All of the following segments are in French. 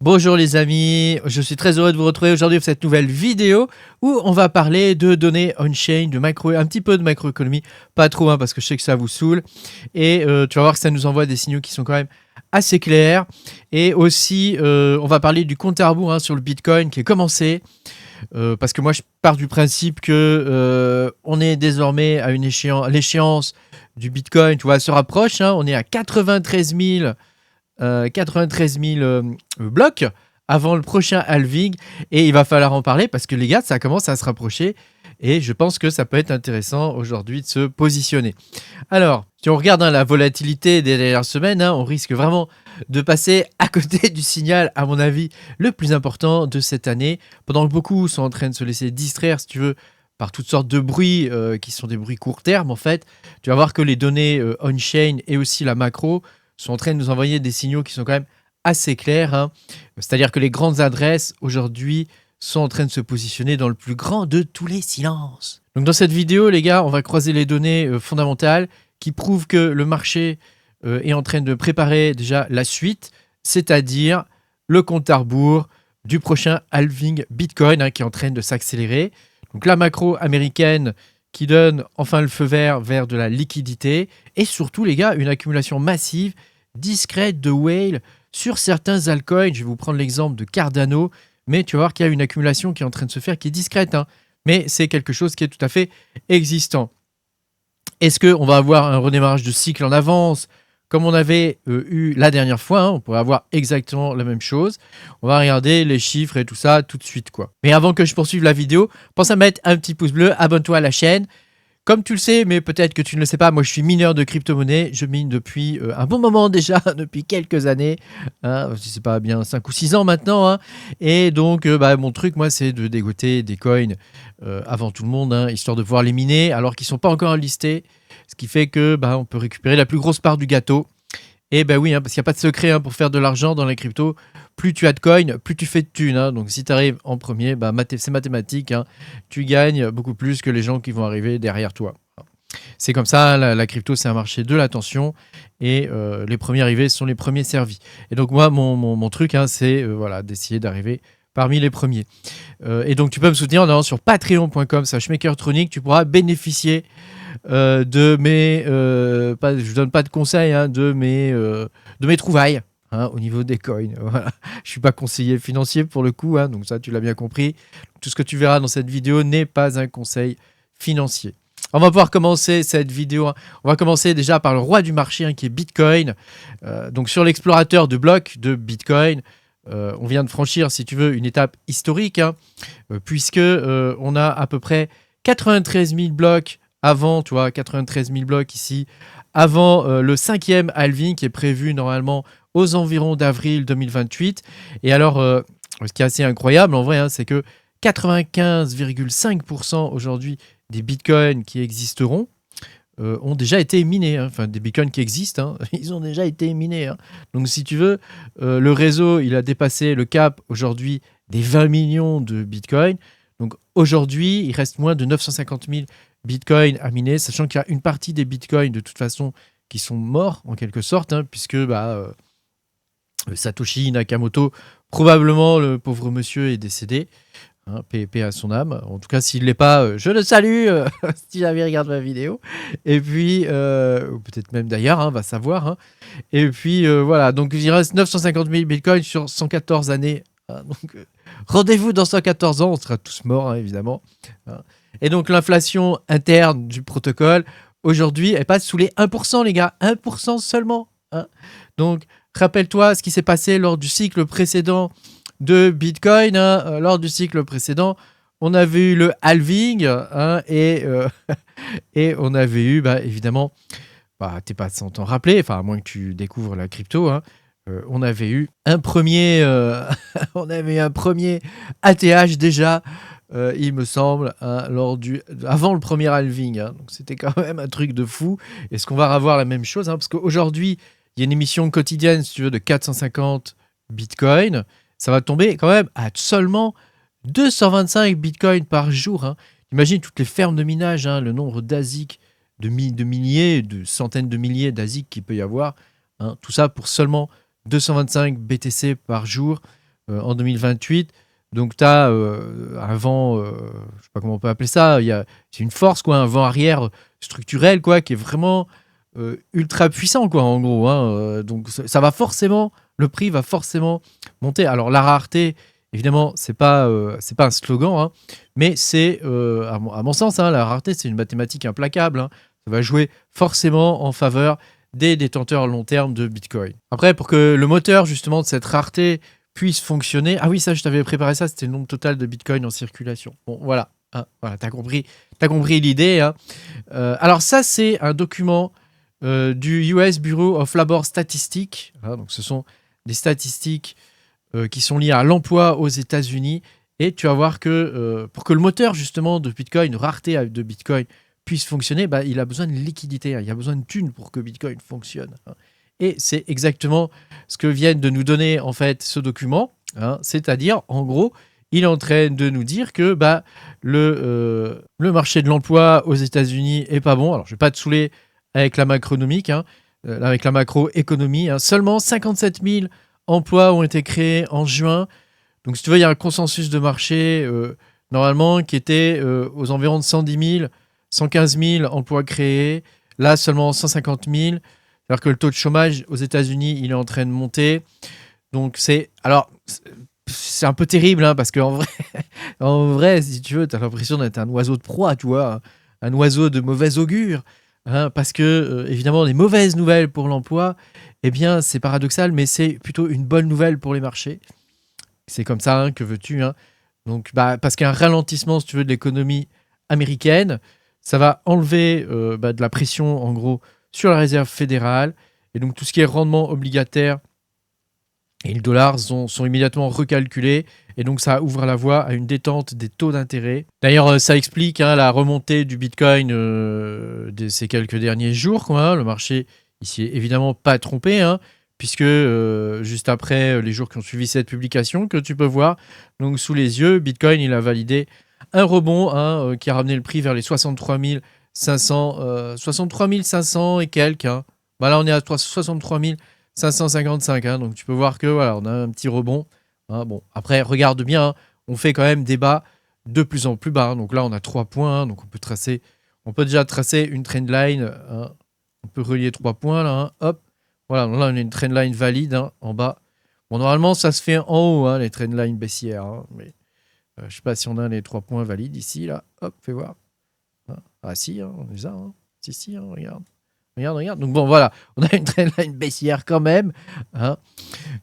Bonjour les amis, je suis très heureux de vous retrouver aujourd'hui pour cette nouvelle vidéo où on va parler de données on-chain, de macro, un petit peu de macroéconomie, pas trop parce que je sais que ça vous saoule. Et tu vas voir que ça nous envoie des signaux qui sont quand même assez clairs. Et aussi, on va parler du compte à rebours sur le Bitcoin qui est commencé. Parce que moi je pars du principe que on est désormais à l'échéance du Bitcoin, tu vois, se rapproche. On est à 93 000 blocs avant le prochain halving et il va falloir en parler parce que les gars, ça commence à se rapprocher et je pense que ça peut être intéressant aujourd'hui de se positionner. Alors, si on regarde la volatilité des dernières semaines, on risque vraiment de passer à côté du signal, à mon avis, le plus important de cette année, pendant que beaucoup sont en train de se laisser distraire, si tu veux, par toutes sortes de bruits qui sont des bruits court terme en fait. Tu vas voir que les données on-chain et aussi la macro sont en train de nous envoyer des signaux qui sont quand même assez clairs. C'est-à-dire que les grandes adresses, aujourd'hui, sont en train de se positionner dans le plus grand de tous les silences. Donc dans cette vidéo, les gars, on va croiser les données fondamentales qui prouvent que le marché est en train de préparer déjà la suite, c'est-à-dire le compte à rebours du prochain halving Bitcoin qui est en train de s'accélérer. Donc la macro américaine qui donne enfin le feu vert vers de la liquidité et surtout, les gars, une accumulation massive discrète de whale sur certains altcoins. Je vais vous prendre l'exemple de Cardano, mais tu vas voir qu'il y a une accumulation qui est en train de se faire, qui est discrète, mais c'est quelque chose qui est tout à fait existant. Est-ce qu'on va avoir un redémarrage de cycle en avance, comme on avait eu la dernière fois? On pourrait avoir exactement la même chose. On va regarder les chiffres et tout ça tout de suite, quoi. Mais avant que je poursuive la vidéo, pense à mettre un petit pouce bleu, abonne-toi à la chaîne. Comme tu le sais, mais peut-être que tu ne le sais pas, moi je suis mineur de crypto-monnaie. Je mine depuis un bon moment déjà, depuis quelques années. Je sais pas, bien 5 ou 6 ans maintenant. Et donc, mon truc, moi, c'est de dégoter des coins avant tout le monde, histoire de pouvoir les miner alors qu'ils ne sont pas encore listés. Ce qui fait que on peut récupérer la plus grosse part du gâteau. Et oui, parce qu'il n'y a pas de secret pour faire de l'argent dans les cryptos. Plus tu as de coins, plus tu fais de thunes. Donc si tu arrives en premier, c'est mathématique. Tu gagnes beaucoup plus que les gens qui vont arriver derrière toi. C'est comme ça, la crypto, c'est un marché de l'attention. Et les premiers arrivés sont les premiers servis. Et donc moi, mon truc, c'est d'essayer d'arriver parmi les premiers. Et donc tu peux me soutenir en allant sur patreon.com/makertronic. Tu pourras bénéficier de mes... je donne pas de conseils, de mes trouvailles au niveau des coins. Voilà. Je suis pas conseiller financier pour le coup, donc ça tu l'as bien compris. Tout ce que tu verras dans cette vidéo n'est pas un conseil financier. On va pouvoir commencer cette vidéo. On va commencer déjà par le roi du marché qui est Bitcoin. Donc sur l'explorateur de blocs de Bitcoin, on vient de franchir, si tu veux, une étape historique, puisque on a à peu près 93 000 blocs avant, tu vois, 93 000 blocs ici, avant le 5e halving qui est prévu normalement aux environs d'avril 2028. Et alors, ce qui est assez incroyable en vrai, c'est que 95,5% aujourd'hui des bitcoins qui existeront ont déjà été minés. Enfin, des bitcoins qui existent, ils ont déjà été minés. Donc, si tu veux, le réseau, il a dépassé le cap aujourd'hui des 20 millions de bitcoins. Donc, aujourd'hui, il reste moins de 950 000 bitcoins à miner, sachant qu'il y a une partie des bitcoins, de toute façon, qui sont morts, en quelque sorte, puisque Satoshi Nakamoto, probablement, le pauvre monsieur, est décédé. Paix à son âme. En tout cas, s'il ne l'est pas, je le salue si jamais il regarde ma vidéo. Et puis, ou peut-être même d'ailleurs, va savoir. Et puis, voilà. Donc, il reste 950 000 bitcoins sur 114 années. Donc, rendez-vous dans 114 ans. On sera tous morts, évidemment. Et donc, l'inflation interne du protocole, aujourd'hui, elle passe sous les 1%, les gars. 1% seulement. Donc, rappelle-toi ce qui s'est passé lors du cycle précédent de Bitcoin. Lors du cycle précédent, on avait eu le halving et on avait eu évidemment, t'es pas sans t'en rappeler, enfin à moins que tu découvres la crypto, on avait eu un premier on avait un premier ATH déjà, il me semble, avant le premier halving. Donc c'était quand même un truc de fou. Est-ce qu'on va revoir la même chose, parce qu'aujourd'hui il y a une émission quotidienne, si tu veux, de 450 bitcoins. Ça va tomber quand même à seulement 225 bitcoins par jour. Imagine toutes les fermes de minage, le nombre d'ASIC, de milliers, de centaines de milliers d'ASIC qu'il peut y avoir. Tout ça pour seulement 225 BTC par jour. en 2028. Donc, tu as un vent, je ne sais pas comment on peut appeler ça, c'est une force, quoi, un vent arrière structurel, quoi, qui est vraiment ultra puissant, quoi, en gros. Hein. Donc, ça va forcément, le prix va forcément monter. Alors, la rareté, évidemment, c'est pas un slogan, hein, mais c'est, à mon sens, hein, la rareté, c'est une mathématique implacable. Hein. Ça va jouer forcément en faveur des détenteurs long terme de Bitcoin. Après, pour que le moteur, justement, de cette rareté puisse fonctionner... Ah oui, ça, je t'avais préparé ça, c'était le nombre total de Bitcoin en circulation. Bon, voilà. Hein, voilà, t'as compris l'idée. Hein. Alors ça, c'est un document du US Bureau of Labor Statistics. Hein, donc, ce sont des statistiques qui sont liées à l'emploi aux États-Unis. Et tu vas voir que pour que le moteur, justement, de Bitcoin, rareté de Bitcoin, puisse fonctionner, bah, il a besoin de liquidité. Hein, il y a besoin de thunes pour que Bitcoin fonctionne. Hein. Et c'est exactement ce que viennent de nous donner en fait ce document. Hein, c'est-à-dire, en gros, il est en train de nous dire que bah, le marché de l'emploi aux États-Unis est pas bon. Alors, je ne vais pas te saouler avec la macronomique, hein, avec la macroéconomie. Hein. Seulement 57 000 emplois ont été créés en juin. Donc, si tu veux, il y a un consensus de marché normalement qui était aux environs de 110 000, 115 000 emplois créés. Là, seulement 150 000. Alors que le taux de chômage aux États-Unis, il est en train de monter. Donc, c'est un peu terrible, hein, parce qu'en vrai, en vrai, si tu veux, tu as l'impression d'être un oiseau de proie, tu vois, un oiseau de mauvais augure. Hein, parce que, évidemment, les mauvaises nouvelles pour l'emploi, eh bien, c'est paradoxal, mais c'est plutôt une bonne nouvelle pour les marchés. C'est comme ça, hein, que veux-tu. Hein. Donc, bah, parce qu'un ralentissement, si tu veux, de l'économie américaine, ça va enlever de la pression, en gros, sur la réserve fédérale. Et donc, tout ce qui est rendement obligataire et le dollar sont immédiatement recalculés. Et donc, ça ouvre la voie à une détente des taux d'intérêt. D'ailleurs, ça explique hein, la remontée du Bitcoin de ces quelques derniers jours. Quoi, hein. Le marché, il s'y est évidemment pas trompé, hein, puisque juste après les jours qui ont suivi cette publication, que tu peux voir donc, sous les yeux, Bitcoin, il a validé un rebond hein, qui a ramené le prix vers les 63 500 et quelques. Hein. Bah là, on est à 63 555. Hein, donc, tu peux voir que voilà, on a un petit rebond. Hein. Bon, après, regarde bien, hein, on fait quand même des bas de plus en plus bas. Hein. Donc là, on a 3 points. Hein, donc, on peut déjà tracer une trendline. Hein. On peut relier 3 points là. Hein, hop. Voilà, donc là, on a une trendline valide hein, en bas. Bon, normalement, ça se fait en haut, hein, les trendlines baissières. Hein, mais je ne sais pas si on a les 3 points valides ici. Là. Hop, fais voir. Ah si, hein, on les a. Hein. Si, hein, regarde. Regarde. Donc bon, voilà, on a une trendline baissière quand même. Hein.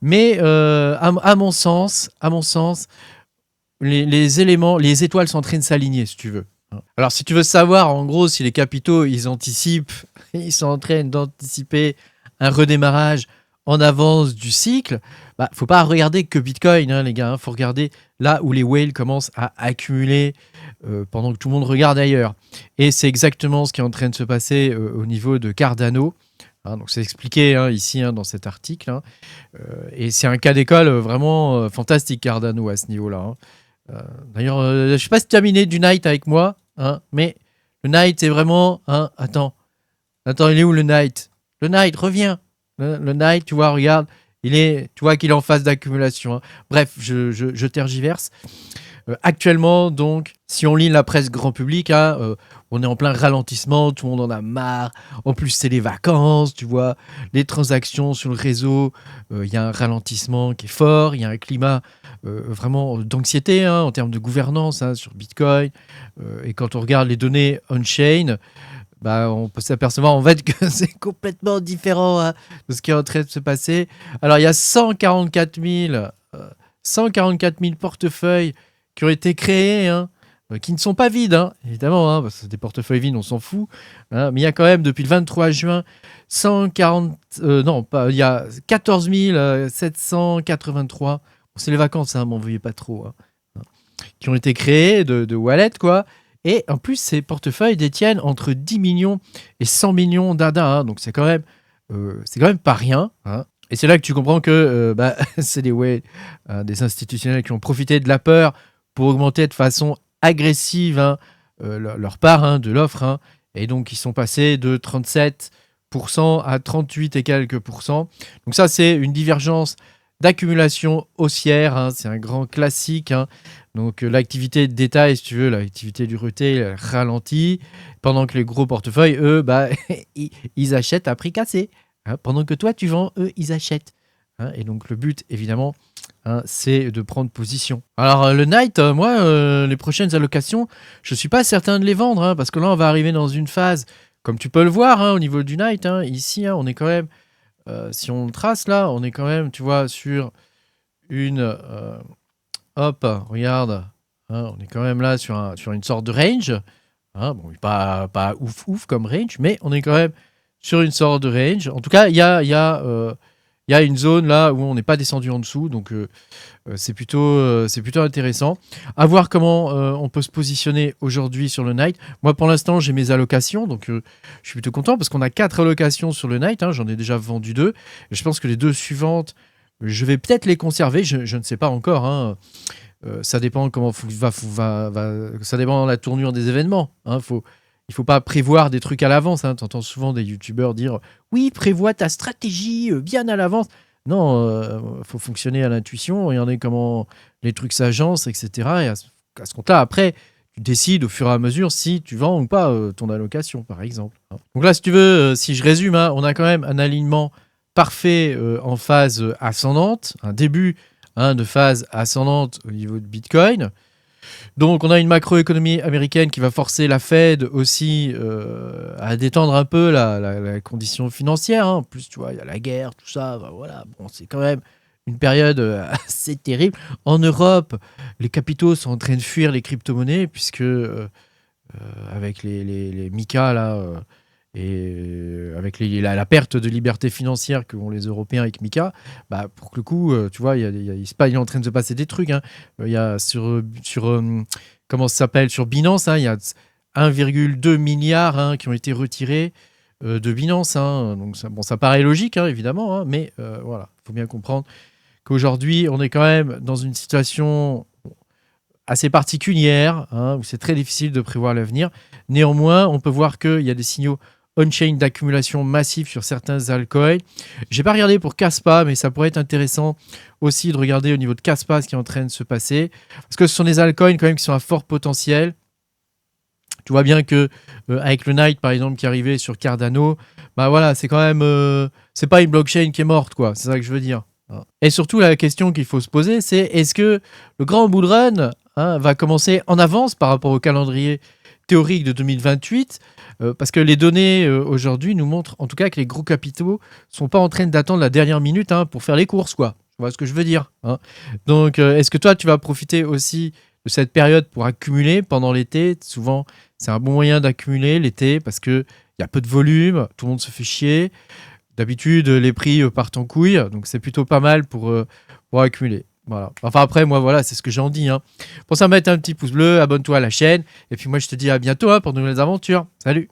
Mais à mon sens, les étoiles sont en train de s'aligner, si tu veux. Hein. Alors, si tu veux savoir, en gros, si les capitaux, ils sont en train d'anticiper un redémarrage en avance du cycle, bah, faut pas regarder que Bitcoin, hein, les gars. Hein. Faut regarder là où les whales commencent à accumuler pendant que tout le monde regarde ailleurs. Et c'est exactement ce qui est en train de se passer au niveau de Cardano. Hein, donc c'est expliqué hein, ici hein, dans cet article. Hein. Et c'est un cas d'école vraiment fantastique, Cardano, à ce niveau-là. Hein. D'ailleurs, je ne sais pas si tu as miné du Night avec moi, hein, mais le Night, c'est vraiment... Hein, attends, il est où le Night? Le Night, reviens. Le Night, tu vois, regarde, tu vois qu'il est en phase d'accumulation. Hein. Bref, je tergiverse. Actuellement, donc, si on lit la presse grand public, hein, on est en plein ralentissement, tout le monde en a marre. En plus, c'est les vacances, tu vois, les transactions sur le réseau, il y a un ralentissement qui est fort, il y a un climat vraiment d'anxiété hein, en termes de gouvernance hein, sur Bitcoin. Et quand on regarde les données on-chain, bah, on peut s'apercevoir en fait que c'est complètement différent hein, de ce qui est en train de se passer. Alors, il y a 144 000 portefeuilles qui ont été créés, hein, qui ne sont pas vides, hein, évidemment, hein, parce que des portefeuilles vides, on s'en fout. Hein, mais il y a quand même, depuis le 23 juin, il y a 14 783, bon, c'est les vacances, hein, m'en veuillez pas trop, hein, qui ont été créés de wallets, quoi. Et en plus, ces portefeuilles détiennent entre 10 millions et 100 millions d'ADA, hein, donc c'est quand même pas rien. Hein. Et c'est là que tu comprends que c'est des institutionnels qui ont profité de la peur pour augmenter de façon agressive hein, leur part hein, de l'offre. Hein, et donc, ils sont passés de 37% à 38 et quelques pourcents. Donc ça, c'est une divergence d'accumulation haussière, hein, c'est un grand classique, hein. Donc l'activité de détail, si tu veux, l'activité du retail elle ralentit, pendant que les gros portefeuilles, eux, bah, ils achètent à prix cassé, hein. Pendant que toi, tu vends, eux, ils achètent, hein. Et donc le but, évidemment, hein, c'est de prendre position. Alors le night, moi, les prochaines allocations, je ne suis pas certain de les vendre, hein, parce que là, on va arriver dans une phase, comme tu peux le voir, hein, au niveau du night, hein, ici, hein, on est quand même, si on le trace là, on est quand même, tu vois, sur une... hop, regarde, hein, on est quand même là sur une sorte de range, hein. Bon, pas ouf comme range, mais on est quand même sur une sorte de range. En tout cas, il y a une zone là où on n'est pas descendu en dessous, donc c'est plutôt intéressant. À voir comment on peut se positionner aujourd'hui sur le night. Moi, pour l'instant, j'ai mes allocations, donc je suis plutôt content parce qu'on a 4 allocations sur le night, hein. J'en ai déjà vendu 2. Je pense que les 2 suivantes, je vais peut-être les conserver, je ne sais pas encore, hein. Ça dépend comment ça dépend de la tournure des événements, hein. Il faut pas prévoir des trucs à l'avance, hein. Tu entends souvent des youtubeurs dire oui, prévois ta stratégie bien à l'avance. Non, faut fonctionner à l'intuition, regarder comment les trucs s'agencent, etc. Et à ce compte-là, après, tu décides au fur et à mesure si tu vends ou pas ton allocation, par exemple, hein. Donc là, si tu veux, si je résume, hein, on a quand même un alignement parfait en phase ascendante, un début, hein, de phase ascendante au niveau de Bitcoin. Donc on a une macroéconomie américaine qui va forcer la Fed aussi à détendre un peu la condition financière, hein. En plus, tu vois, il y a la guerre, tout ça. Bah, voilà, bon, c'est quand même une période assez terrible. En Europe, les capitaux sont en train de fuir les crypto-monnaies puisque avec les MiCA là, et avec la perte de liberté financière qu'ont les Européens avec Mika, bah, pour le coup, tu vois, il est en train de se passer des trucs, hein. Il y a comment ça s'appelle, sur Binance, hein, il y a 1,2 milliard, hein, qui ont été retirés de Binance, hein. Donc ça, bon, ça paraît logique, hein, évidemment, hein, mais voilà, il faut bien comprendre qu'aujourd'hui, on est quand même dans une situation assez particulière, hein, où c'est très difficile de prévoir l'avenir. Néanmoins, on peut voir qu'il y a des signaux on-chain d'accumulation massive sur certains altcoins. J'ai pas regardé pour Kaspa, mais ça pourrait être intéressant aussi de regarder au niveau de Kaspa ce qui est en train de se passer. Parce que ce sont des altcoins quand même qui sont à fort potentiel. Tu vois bien que avec le Night, par exemple, qui est arrivé sur Cardano, bah voilà, c'est quand même... c'est pas une blockchain qui est morte, quoi. C'est ça que je veux dire. Et surtout, la question qu'il faut se poser, c'est est-ce que le grand bull run, hein, va commencer en avance par rapport au calendrier théorique de 2028, parce que les données aujourd'hui nous montrent en tout cas que les gros capitaux sont pas en train d'attendre la dernière minute, hein, pour faire les courses, quoi. Tu vois ce que je veux dire, hein. Donc, est-ce que toi, tu vas profiter aussi de cette période pour accumuler pendant l'été? Souvent, c'est un bon moyen d'accumuler l'été parce qu'il y a peu de volume, tout le monde se fait chier. D'habitude, les prix partent en couille, donc c'est plutôt pas mal pour accumuler. Voilà. Enfin après, moi, voilà, c'est ce que j'en dis, hein. Pense à mettre un petit pouce bleu, abonne-toi à la chaîne, et puis moi, je te dis à bientôt, hein, pour de nouvelles aventures. Salut!